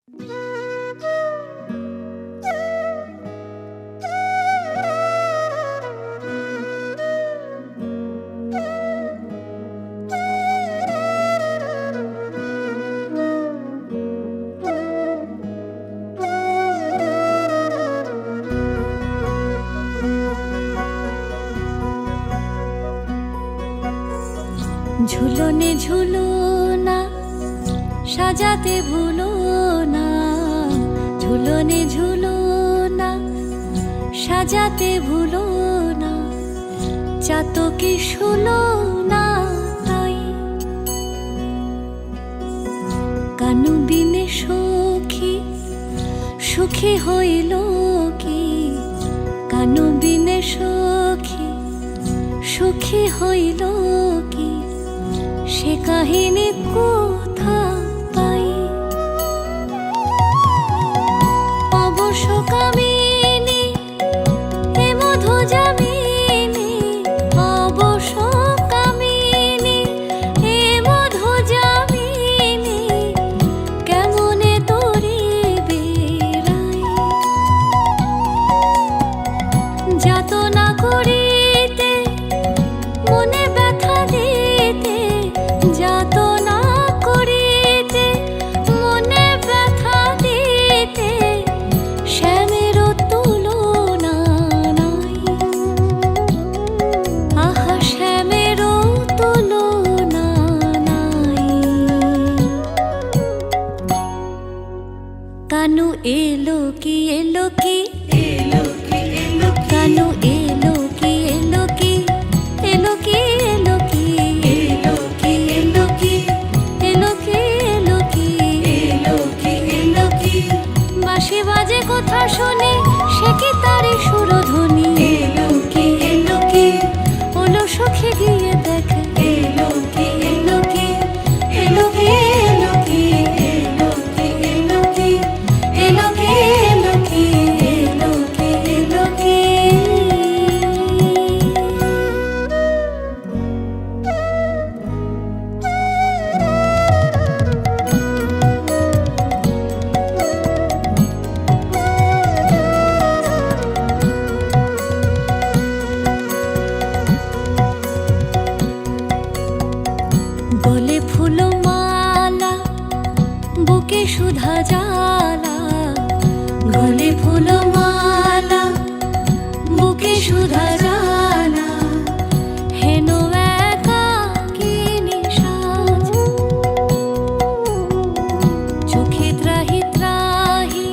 ঝুলনে ঝুলো না সাজাতে ভুলো না, ঝুলনে ঝুলো না সাজাতে ভুলো না, চাতকে শুলো না তাই। কানু বিনে সখী সুখী হইল কি, কানু বিনে সখী সুখী হইল কি, সে কাহিনী কোথা পাই। অবশ্য কামিনী এ মধু যামিনী, অবশ্য কামিনী এ মধু যামিনী, কেমনে তোরে বেড়াই। যাতনা করিতে মনে ব্যথা দিতে, যাতনা করিতে মনে ব্যথা দিতে, শ্যামেরও তুলনা নাই। আহা শ্যামেরও তুলনা নাই। কানু এলো কি এলো কি, কানু এলো কি এলো কি, এলো কি এলো কি, এলো কি এলো কি, এলো কি এলো কি, এলো কি এলো কি। বাঁশি বাজে কথা শুনি সে কি তারি সুরধ্বনি, এলো কি এলো কি, ওলো সখী গিয়ে দেখে, এলো কি এলো কি, এলো কি এলো কি, এলো কি এলো কি, এলো কি এলো কি, এলো কি এলো কি। গলে ফুল মালা বুকে সুধা জ্বালা, গলে ফুল মালা বুকে সুধা জ্বালা, হেন একাকিনী সাজ। চোখে ত্রাহি ত্রাহি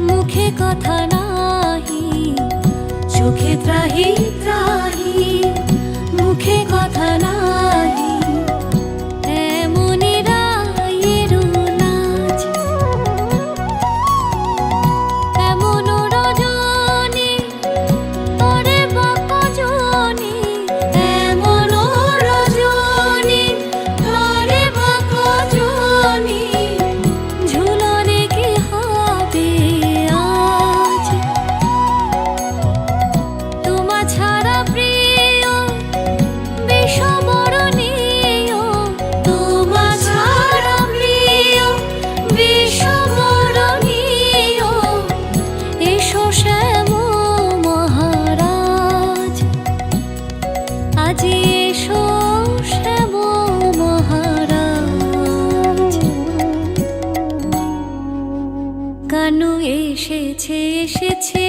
মুখে কথা নাহি, চোখে ত্রাহি ত্রাহি মুখে কথা নাহি, এমনি রায়ের লাজ। এমন রজনী তরে বা কজনী, এমন রজনী তরে বা কজনী, ঝুলনে কি হবে আজ। তোমা ছাড়া প্রিয় বিষবরণীয়, তোমা ছাড়া প্রিয় বিষবরণীয়, এসো শ্যাম মহারাজ, আজি এসো শ্যাম মহারাজ। কানু এসেছে এসেছে